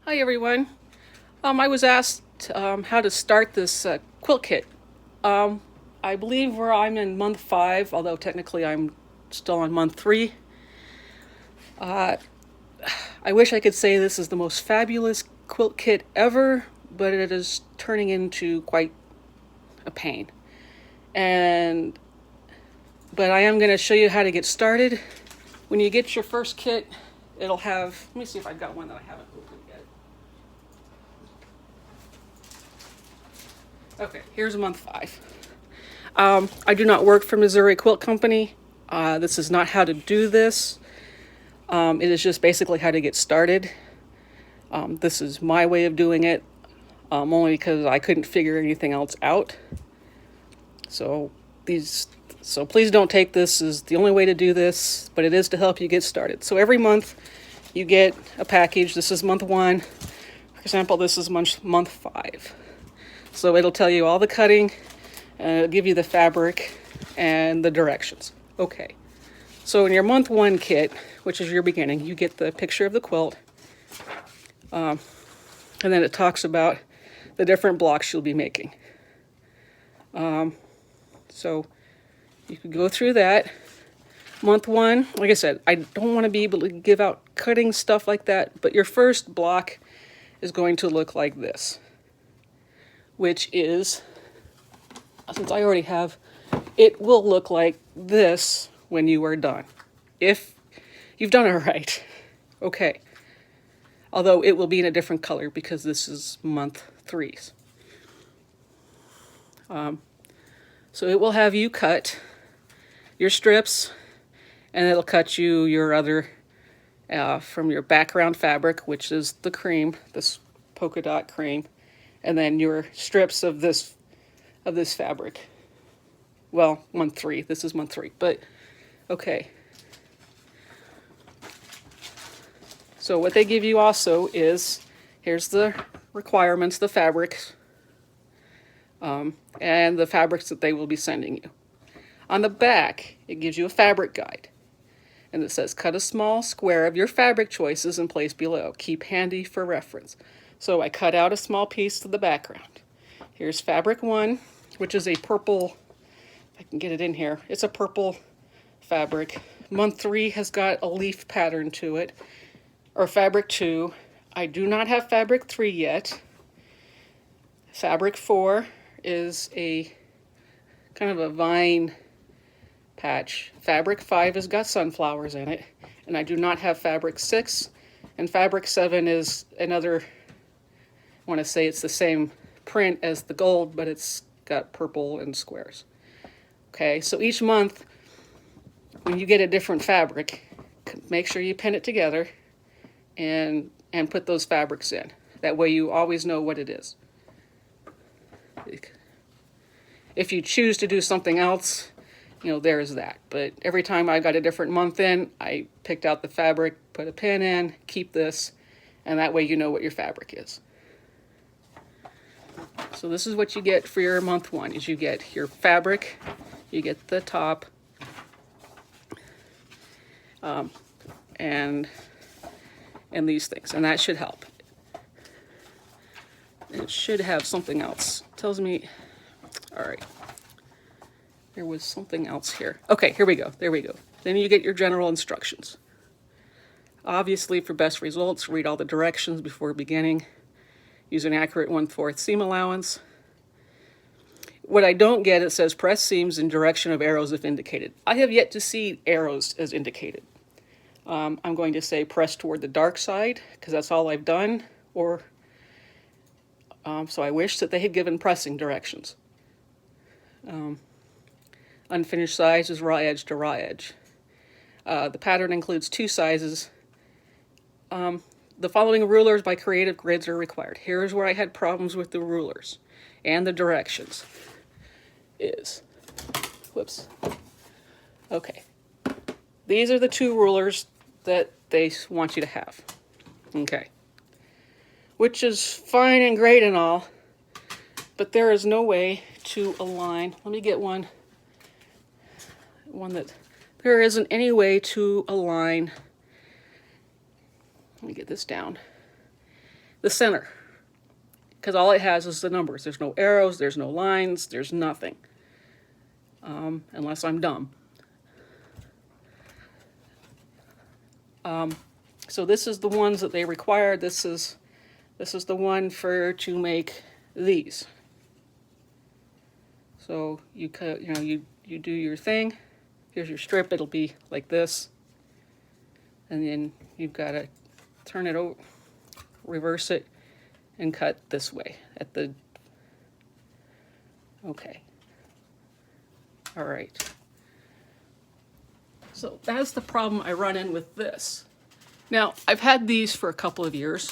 Hi everyone. I was asked how to start this quilt kit. Um, I believe I'm in month 5, although technically I'm still on month 3. Uh, I wish I could say this is the most fabulous quilt kit ever, but it is turning into quite a pain. And but I am going to show you how to get started. When you get your first kit, it'll have. Let me see if I've got one that I haven't opened yet. Okay, here's month 5. I do not work for Missouri Quilt Company. This is not how to do this. It is just basically how to get started. This is my way of doing it, only because I couldn't figure anything else out. So so please don't take this as the only way to do this, but it is to help you get started. So every month you get a package. This is month 1. For example, this is month 5. So it'll tell you all the cutting, it'll give you the fabric and the directions. Okay. So in your month 1 kit, which is your beginning, you get the picture of the quilt. And then it talks about the different blocks you'll be making. So you could go through that. Month 1, like I said, I don't want to be able to give out cutting stuff like that, but your first block is going to look like this, which is, since I already have, it will look like this when you are done, if you've done it right. Okay. Although it will be in a different color because this is month 3's. So it will have you cut your strips, and it'll cut you your other from your background fabric, which is the cream, this polka dot cream, and then your strips of this fabric. Well, month 3. This is month 3, but okay. So what they give you also is, here's the requirements, the fabrics, and the fabrics that they will be sending you. On the back, it gives you a fabric guide. And it says, cut a small square of your fabric choices and place below. Keep handy for reference. So I cut out a small piece to the background. Here's fabric 1, which is a purple, if I can get it in here, it's a purple fabric. Month 3 has got a leaf pattern to it, or fabric 2. I do not have fabric 3 yet. Fabric 4 is a kind of a vine patch. Fabric 5 has got sunflowers in it, and I do not have fabric 6. And fabric 7 is another, I want to say it's the same print as the gold, but it's got purple and squares. Okay, so each month, when you get a different fabric, make sure you pin it together and put those fabrics in. That way you always know what it is. If you choose to do something else, there's that. But every time I got a different month in, I picked out the fabric, put a pin in, keep this, and that way you know what your fabric is. So this is what you get for your month 1, is you get your fabric, you get the top, and these things, and that should help. It should have something else. It tells me, all right. There was something else here. Okay, here we go. There we go. Then you get your general instructions. Obviously, for best results, read all the directions before beginning. Use an accurate 1/4 seam allowance. What I don't get, it says press seams in direction of arrows if indicated. I have yet to see arrows as indicated. I'm going to say press toward the dark side, because that's all I've done. Or so I wish that they had given pressing directions. Unfinished size is raw edge to raw edge. The pattern includes 2 sizes. The following rulers by Creative Grids are required. Here's where I had problems with the rulers and the directions. Whoops. Okay. These are the 2 rulers that they want you to have. Okay. Which is fine and great and all, but there is no way to align. Let me get one that there isn't any way to align. Let me get this down. the center, because all it has is the numbers. There's no arrows, there's no lines, there's nothing, unless I'm dumb. So this is the ones that they require. This is the one to make these. So you do your thing. Here's your strip. It'll be like this, and then you've got to turn it over, reverse it, and cut this way at the. Okay. All right. So that's the problem I run in with this. Now, I've had these for a couple of years,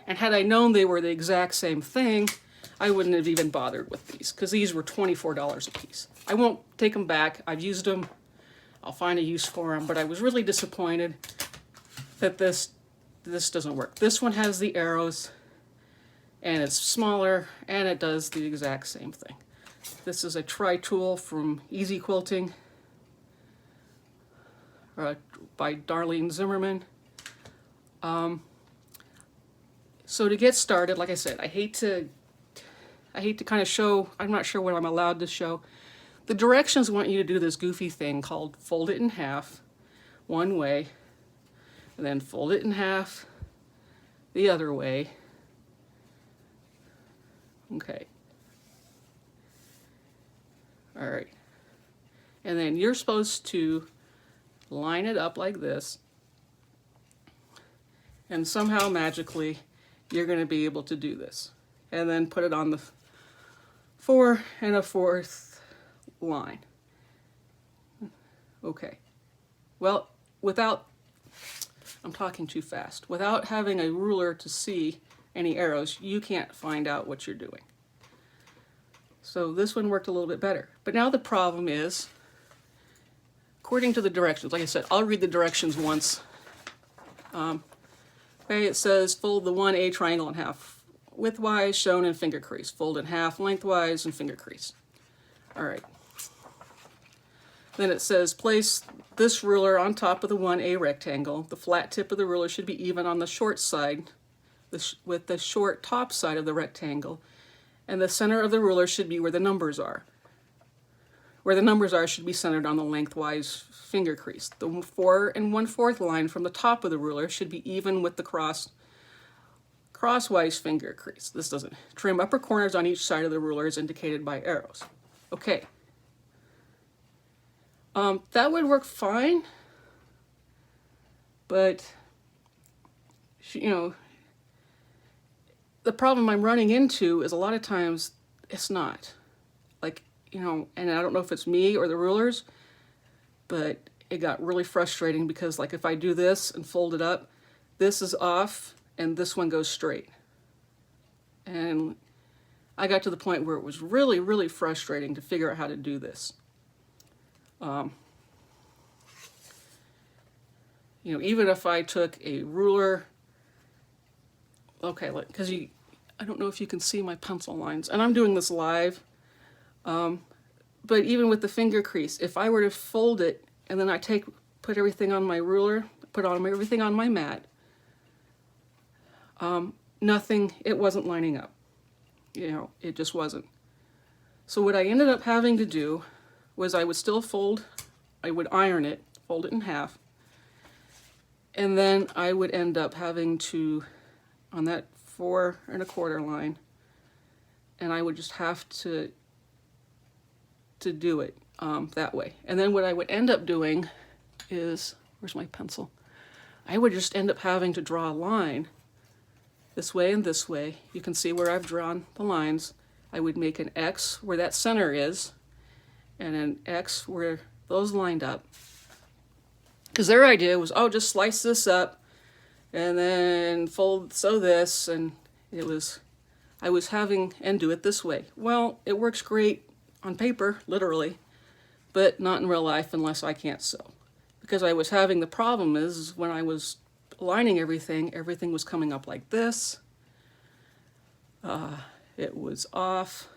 and had I known they were the exact same thing, I wouldn't have even bothered with these, because these were $24 a piece. I won't take them back. I've used them. I'll find a use for them, but I was really disappointed that this doesn't work. This one has the arrows, and it's smaller, and it does the exact same thing. This is a tri-tool from Easy Quilting by Darlene Zimmerman. So to get started, like I said, I hate to kind of show, I'm not sure what I'm allowed to show. The directions want you to do this goofy thing called fold it in half one way, and then fold it in half the other way. Okay. All right. And then you're supposed to line it up like this, and somehow magically you're going to be able to do this, and then put it on the 4 1/4 line. Okay. Well, I'm talking too fast. Without having a ruler to see any arrows, you can't find out what you're doing. So this one worked a little bit better. But now the problem is, according to the directions, like I said, I'll read the directions once. Okay, it says fold the 1A triangle in half widthwise, shown in finger crease. Fold in half lengthwise and finger crease. All right. Then it says place this ruler on top of the 1A rectangle. The flat tip of the ruler should be even on the short side, with the short top side of the rectangle, and the center of the ruler should be where the numbers are. Where the numbers are should be centered on the lengthwise finger crease. The 4 1/4 line from the top of the ruler should be even with the crosswise finger crease. This doesn't. Trim upper corners on each side of the ruler as indicated by arrows. Okay. That would work fine, but the problem I'm running into is a lot of times it's not. Like, and I don't know if it's me or the rulers, but it got really frustrating because, like, if I do this and fold it up, this is off and this one goes straight. And I got to the point where it was really, really frustrating to figure out how to do this. Even if I took a ruler, okay, because I don't know if you can see my pencil lines, and I'm doing this live, but even with the finger crease, if I were to fold it and then put everything on my ruler, everything on my mat, nothing, it wasn't lining up. It just wasn't. So what I ended up having to do was I would iron it, fold it in half, and then I would end up having to, on that 4 1/4 line, and I would just have to do it that way. And then what I would end up doing is, where's my pencil? I would just end up having to draw a line this way and this way. You can see where I've drawn the lines. I would make an X where that center is, and an X where those lined up. Because their idea was, oh, just slice this up and then sew this, and I was having, and do it this way. Well, it works great on paper, literally, but not in real life unless I can't sew. Because I was having the problem is when I was lining everything was coming up like this. It was off.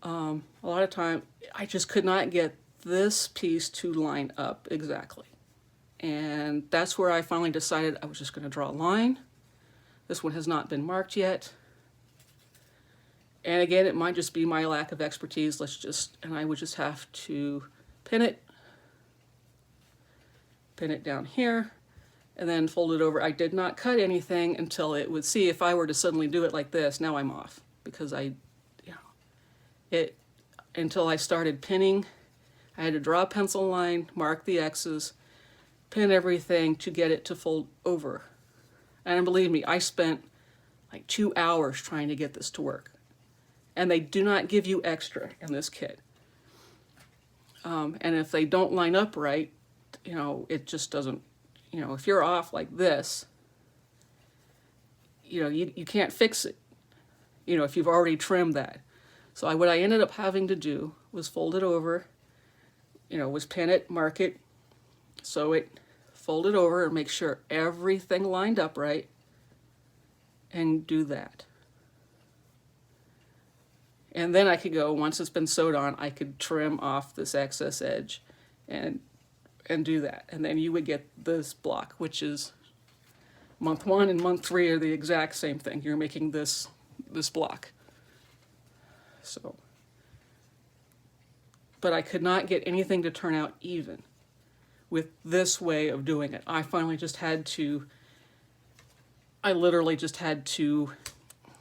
A lot of time, I just could not get this piece to line up exactly. And that's where I finally decided I was just going to draw a line This one has not been marked yet. And again, it might just be my lack of expertise. And I would just have to pin it down here, and then fold it over. I did not cut anything until it would see. If I were to suddenly do it like this, now I'm off, because until I started pinning, I had to draw a pencil line, mark the X's, pin everything to get it to fold over. And believe me, I spent like 2 hours trying to get this to work. And they do not give you extra in this kit. And if they don't line up right, it just doesn't, if you're off like this, you can't fix it, if you've already trimmed that. So what I ended up having to do was fold it over, was pin it, mark it, sew it, fold it over, and make sure everything lined up right, and do that. And then I could go, once it's been sewed on, I could trim off this excess edge and do that. And then you would get this block, which is month 1 and month 3 are the exact same thing. You're making this block. So, but I could not get anything to turn out even with this way of doing it. I literally just had to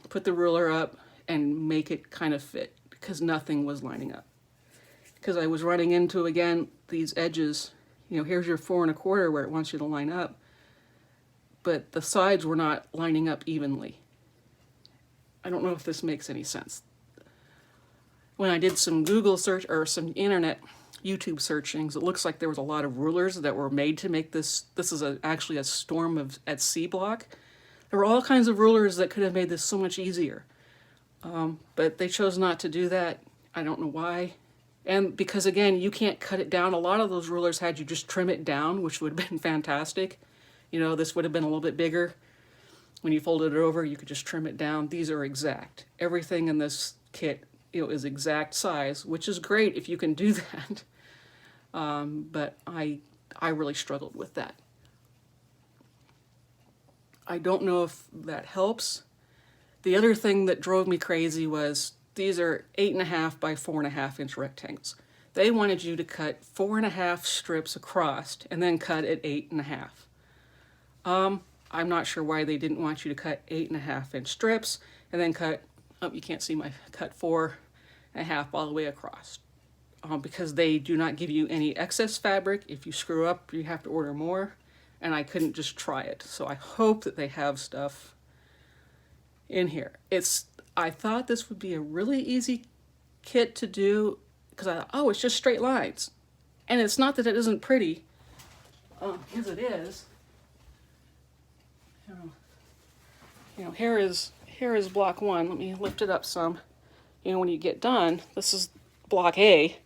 put the ruler up and make it kind of fit, because nothing was lining up. Because I was running into, again, these edges. Here's your 4 1/4 where it wants you to line up, but the sides were not lining up evenly. I don't know if this makes any sense. When I did some Google search or some internet YouTube searchings, it looks like there was a lot of rulers that were made to make this. This is actually a storm at sea block. There were all kinds of rulers that could have made this so much easier. But they chose not to do that. I don't know why. And because, again, you can't cut it down. A lot of those rulers had you just trim it down, which would have been fantastic. This would have been a little bit bigger. When you folded it over, you could just trim it down. These are exact. Everything in this kit, is exact size, which is great if you can do that. But I really struggled with that. I don't know if that helps. The other thing that drove me crazy was these are 8.5 by 4.5 inch rectangles. They wanted you to cut 4.5 strips across and then cut at 8.5. I'm not sure why they didn't want you to cut 8.5 inch strips and then cut, you can't see my cut 4.5 all the way across. Because they do not give you any excess fabric. If you screw up, you have to order more. And I couldn't just try it. So I hope that they have stuff in here. I thought this would be a really easy kit to do, because I thought, it's just straight lines. And it's not that it isn't pretty, because it is. Here is block 1. Let me lift it up some. When you get done, this is block A.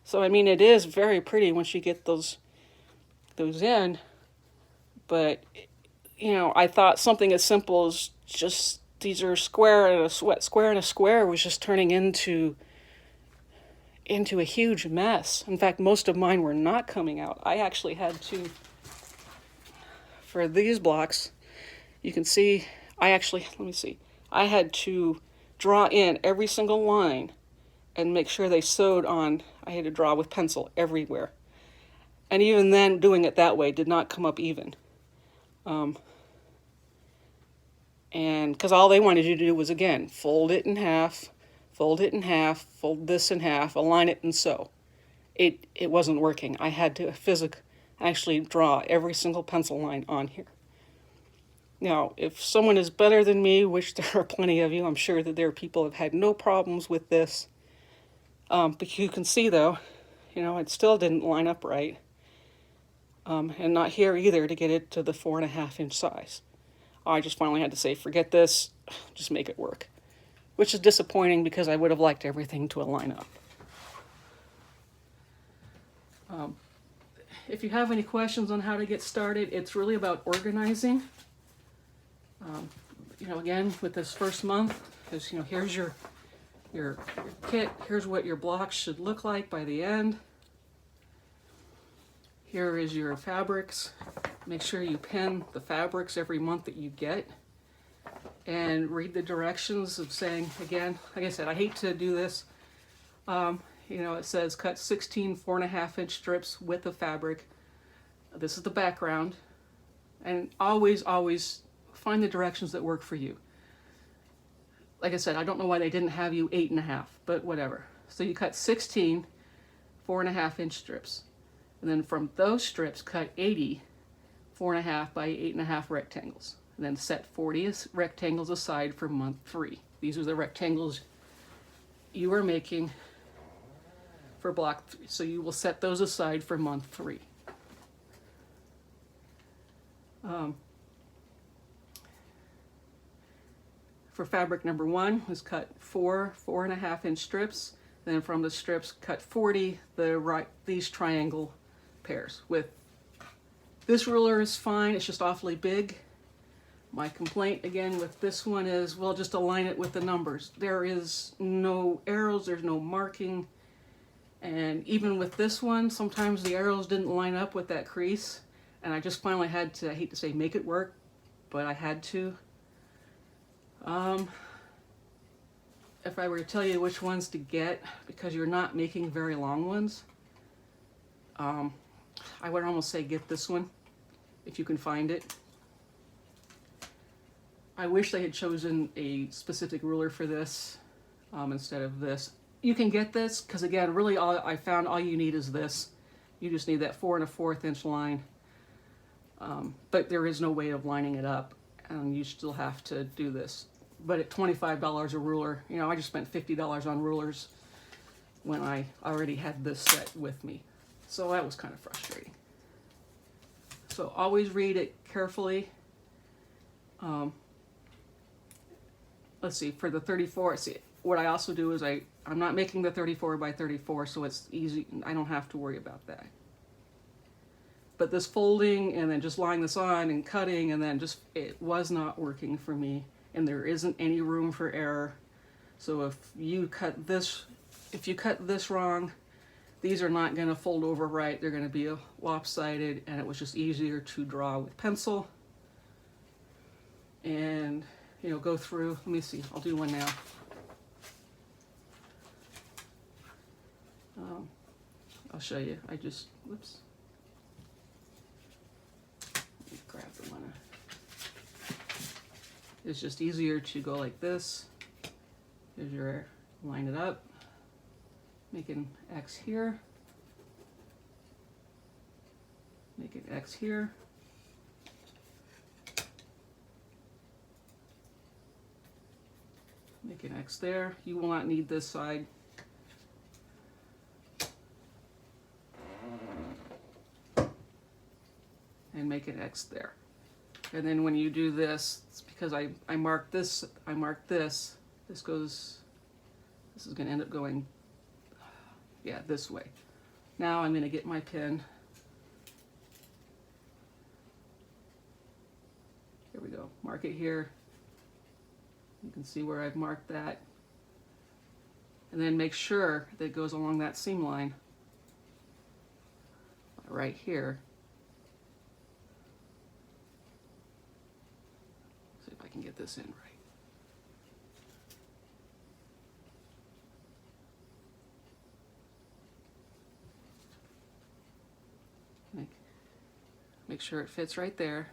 So, it is very pretty once you get those in. But, I thought something as simple as just these are square and a square was just turning into a huge mess. In fact, most of mine were not coming out. I actually had to, for these blocks, you can see, let me see. I had to draw in every single line and make sure they sewed on. I had to draw with pencil everywhere. And even then, doing it that way did not come up even. And because all they wanted you to do was, again, fold it in half, fold this in half, align it, and sew. It wasn't working. I had to actually draw every single pencil line on here. Now, if someone is better than me, which there are plenty of you, I'm sure that there are people who have had no problems with this. But you can see, though, it still didn't line up right. And not here either to get it to the 4.5 inch size. I just finally had to say, forget this, just make it work. Which is disappointing because I would have liked everything to align up. If you have any questions on how to get started, it's really about organizing. Again, with this first month, because, here's your kit, here's what your blocks should look like by the end. Here is your fabrics. Make sure you pin the fabrics every month that you get. and read the directions of saying, again, like I said, I hate to do this. You know, it says cut 16 4.5-inch strips width of fabric. This is the background. And always, always find the directions that work for you. Like I said, I don't know why they didn't have you 8.5, but whatever. So you cut 16 4.5-inch strips. And then from those strips, cut 80 4.5 by 8.5 rectangles. And then set 40 rectangles aside for month 3. These are the rectangles you are making for block 3. So you will set those aside for month 3. For fabric number 1 was cut 4 4.5-inch strips. Then from the strips, cut 40 these triangle pairs. With this ruler is fine, it's just awfully big. My complaint again with this one is, well, just align it with the numbers. There is no arrows, there's no marking. And even with this one, sometimes the arrows didn't line up with that crease. And I just finally had to, I hate to say make it work, but I had to. If I were to tell you which ones to get, because you're not making very long ones, I would almost say get this one, if you can find it. I wish they had chosen a specific ruler for this instead of this. You can get this, because again, really I found all you need is this. You just need that 4 1/4-inch line. But there is no way of lining it up, and you still have to do this. But at $25 a ruler, you know, I just spent $50 on rulers when I already had this set with me. So that was kind of frustrating. So always read it carefully. Let's see, for the 34, see, what I also do is I'm not making the 34 by 34, so it's easy, I don't have to worry about that. But this folding and then just lying this on and cutting and then just, it was not working for me. And there isn't any room for error. So if you cut this wrong, these are not going to fold over right. They're going to be lopsided, and it was just easier to draw with pencil. And, you know, go through, let me see, I'll do one now. I'll show you. Whoops. Let me grab the one. It's just easier to go like this. Here's your, line it up, make an X here, make an X here, make an X there. You will not need this side. And make an X there. And then when you do this, it's because I marked this, this goes, this is going to end up going, yeah, this way. Now I'm going to get my pen. Here we go, mark it here. You can see where I've marked that. And then make sure that it goes along that seam line right here. I can get this in right. Make sure it fits right there.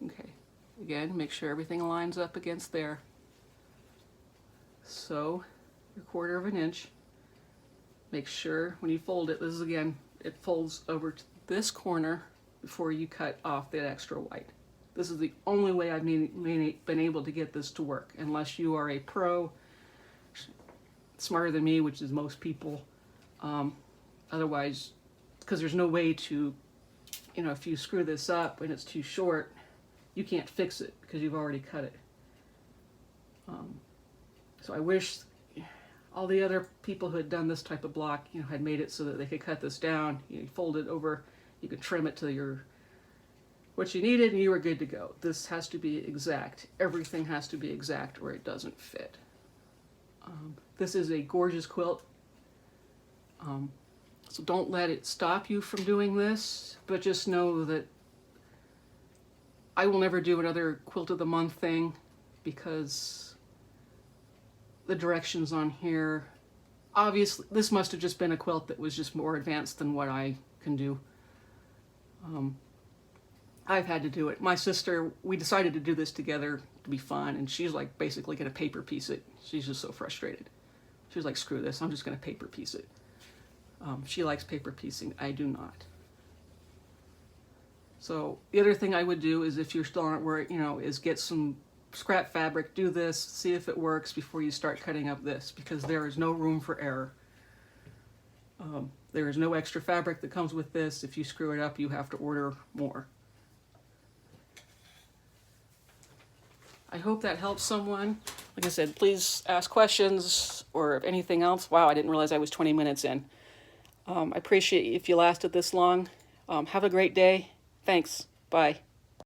Okay, again, make sure everything lines up against there. So, your 1/4 inch. Make sure when you fold it, this is again, it folds over to this corner before you cut off that extra white. This is the only way I've been able to get this to work, unless you are a pro, smarter than me, which is most people. Otherwise, because there's no way to, you know, if you screw this up and it's too short, you can't fix it because you've already cut it. So I wish all the other people who had done this type of block, you know, had made it so that they could cut this down, you fold it over, you could trim it to your what you needed, and you were good to go. This has to be exact. Everything has to be exact, or it doesn't fit. This is a gorgeous quilt. So don't let it stop you from doing this, but just know that I will never do another quilt of the month thing because the directions on here, obviously this must have just been a quilt that was just more advanced than what I can do. I've had to do it. My sister, we decided to do this together to be fun, and she's like basically going to paper piece it. She's just so frustrated. She was like, screw this, I'm just going to paper piece it. She likes paper piecing. I do not. So the other thing I would do is, if you're still on it where, is get some scrap fabric, do this, see if it works before you start cutting up this, because there is no room for error. There is no extra fabric that comes with this. If you screw it up, you have to order more. I hope that helps someone. Like I said, please ask questions or anything else. Wow, I didn't realize I was 20 minutes in. I appreciate if you lasted this long. Have a great day. Thanks. Bye.